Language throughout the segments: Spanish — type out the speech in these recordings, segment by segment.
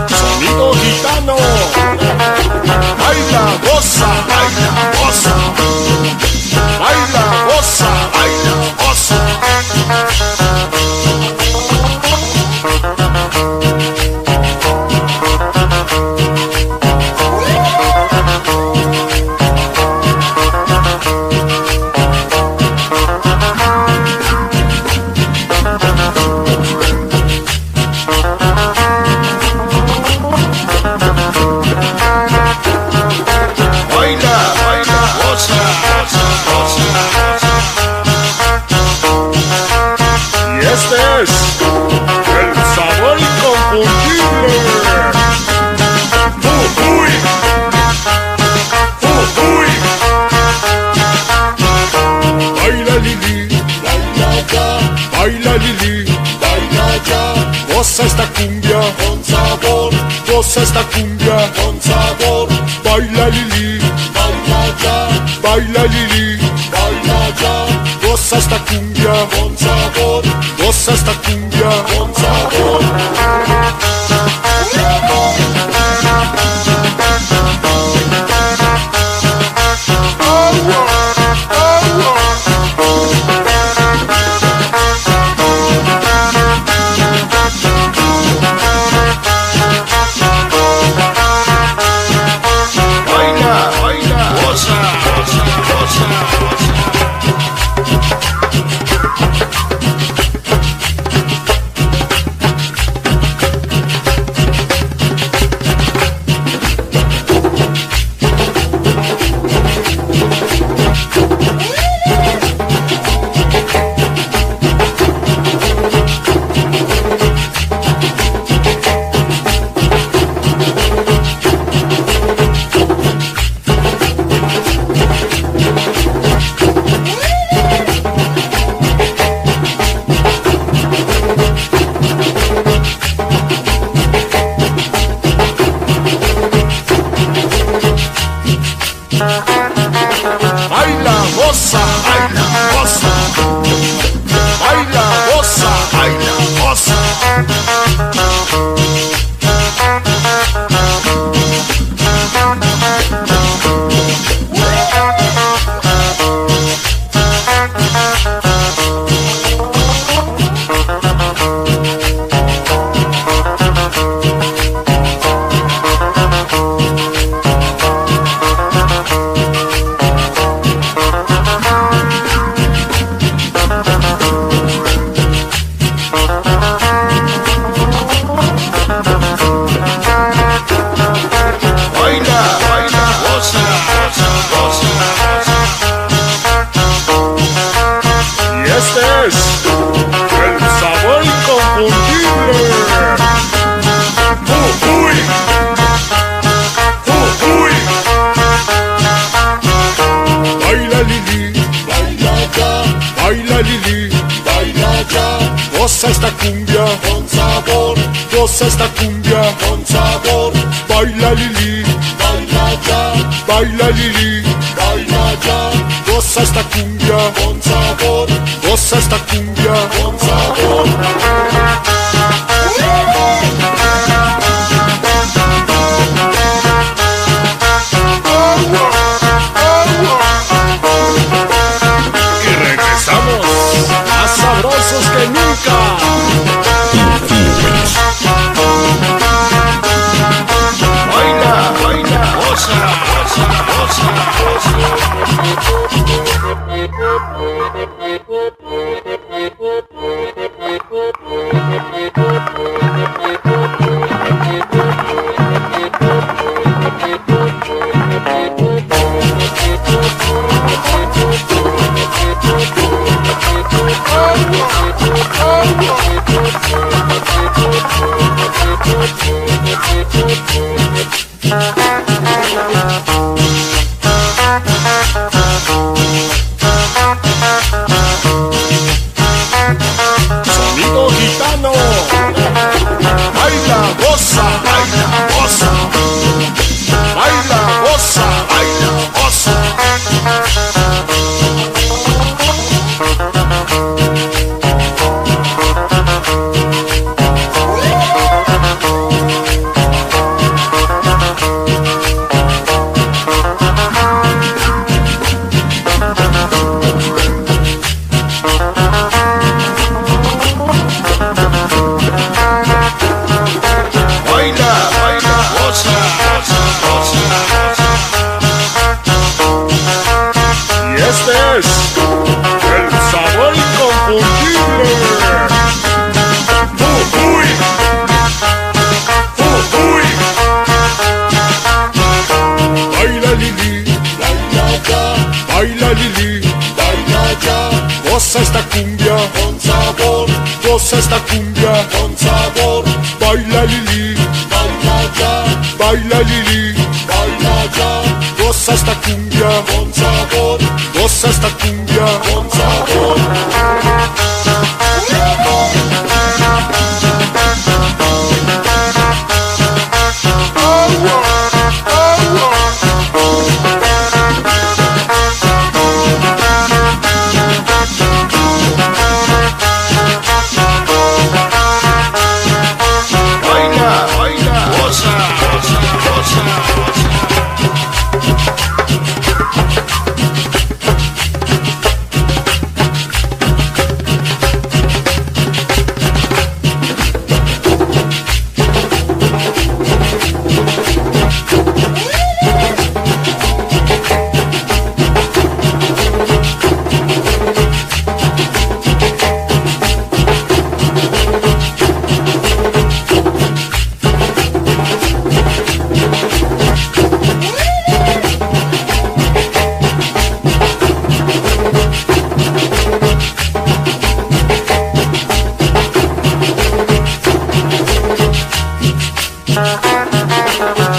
Sonido gitano, baila, goza, baila, goza, baila, goza, baila, goza. Este es el sabor inconfundible. Uy. Baila Lili, baila ya, baila Lili, baila ya. Goza esta cumbia con sabor, goza esta cumbia con sabor. Baila Lili, baila ya, baila Lili, baila ya. Goza esta cumbia con sabor, goza esta cumbia con sabor. Baila, baila, goza, goza, goza, goza. Baila, goza, baila, goza. Baila, goza, baila, goza. Este es el sabor inconfundible. Uy. Baila Lili, baila ya, baila Lili, baila ya. Goza esta cumbia con sabor, goza esta cumbia con sabor. Baila Lili, baila ya, baila Lili, baila ya. Goza esta cumbia con sabor, goza esta cumbia con sabor. Y regresamos más sabrosos que nunca. Baila, baila, goza, goza, goza, goza. goza esta cumbia con sabor, goza esta cumbia con sabor. Baila Lili, baila ya, baila Lili, baila ya. Goza esta cumbia con sabor, goza esta cumbia con sabor.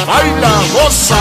Baila, goza.